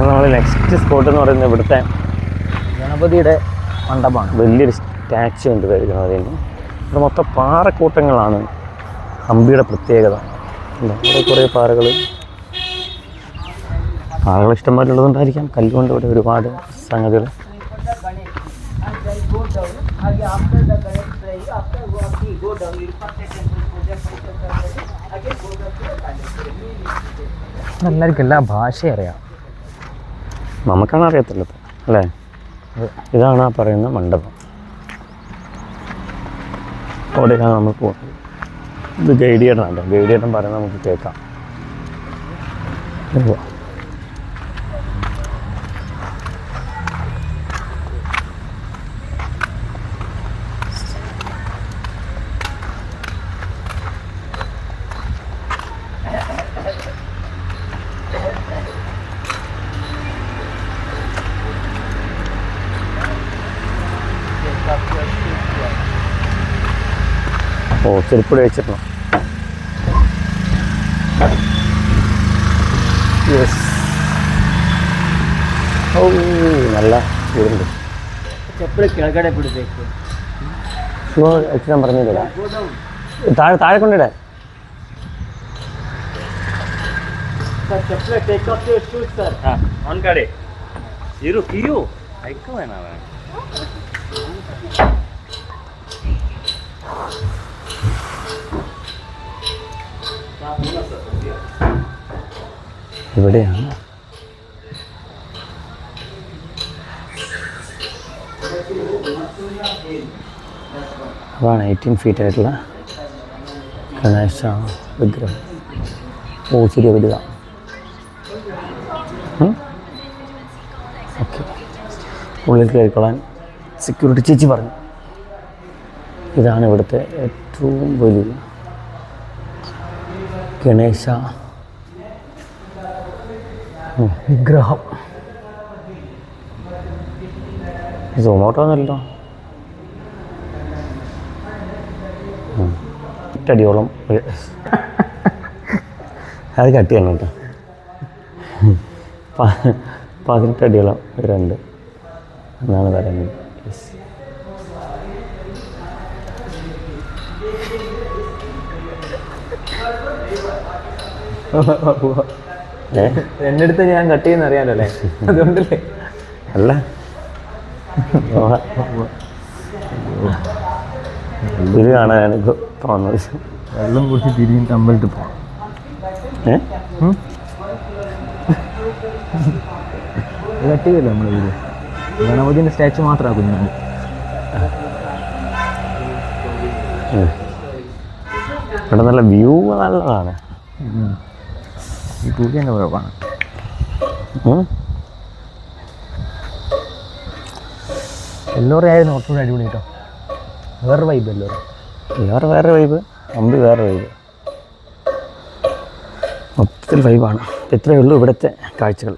നമ്മൾ next spot എന്ന് പറയുന്നത് ഇവിടുത്തെ ഗണപതിയുടെ മണ്ഡപമാണ്. വലിയൊരു സ്റ്റാച്ചു ഉണ്ട് ഗണപതിൻ്റെ. ഇവിടെ മൊത്തം പാറക്കൂട്ടങ്ങളാണ് ഹംപിയുടെ പ്രത്യേകത. ഇവിടെ കുറേ പാറകൾ ഇഷ്ടംപോലുള്ളതുകൊണ്ടായിരിക്കാം കല്ലുകൊണ്ട് ഇവിടെ ഒരുപാട് സംഗതികൾ. എല്ലാവർക്കും എല്ലാ ഭാഷയും അറിയാം, നമുക്കാണ് അറിയത്തുള്ളത് അല്ലേ. ഇതാണ് ആ പറയുന്ന മണ്ഡപം. അവിടേക്കാണ് നമ്മൾ പോകുന്നത്. ഇത് ഗൈഡ് ചെയ്യണം. ഗൈഡ് ചെയ്യണം പറയുന്നത് നമുക്ക് കേൾക്കാം. ഓ, ചെരുപ്പടി വെച്ചിട്ടോ. യെസ്. ഓ, നല്ല ഇതുണ്ട്. ഞാൻ പറഞ്ഞില്ല, താഴെ കൊണ്ടിടേ. ഇവിടെയാണ് അതാണ് 18 ഫീറ്റ് ആയിട്ടുള്ള ഗണേശ വിഗ്രഹം. ഓ, ചെറിയ വലുതാ. ഓക്കെ, ഉള്ളിൽ കയറിക്കൊള്ളാൻ സെക്യൂരിറ്റി ചേച്ചി പറഞ്ഞു. ഇതാണ് ഇവിടുത്തെ ഏറ്റവും വലിയ ഗണേശ വിഗ്രഹം. സോമോട്ടോന്നല്ലോ. അടിയോളം അത് കട്ടിയാണ് കേട്ടോ. 18 അടിയോളം ഇവരുണ്ട് എന്നാണ് പറയുന്നത്. എൻ്റെ അടുത്ത് ഞാൻ കട്ട് ചെയ്യുന്ന അറിയാലോ അല്ലേ, അതുകൊണ്ടല്ലേ. അല്ല, ഇത് കാണാനാണ് തോന്നുന്നത്. വെള്ളം കുടിച്ച് തിരിഞ്ഞിട്ട് അമ്പലത്തിൽ പോകണം. കട്ട് ചെയ്തല്ലോ നമ്മൾ വീട്. ഗണപതിൻ്റെ സ്റ്റാച്ചു മാത്രമാണ് കുഞ്ഞാണ്. ഇവിടെ നല്ല വ്യൂ നല്ലതാണ്. ഈ പൂജേൻ്റെ കുഴപ്പമാണ്. എല്ലോറും ആയിരുന്നു കുറച്ചുകൂടി അടിപൊളി കേട്ടോ. വേറെ വൈബ് എല്ലോറും. വേറെ വൈബ്, ഹംപി വേറെ വൈബ്, മൊത്തത്തിൽ വൈബാണ്. ഇത്രയേ ഉള്ളൂ ഇവിടുത്തെ കാഴ്ചകൾ.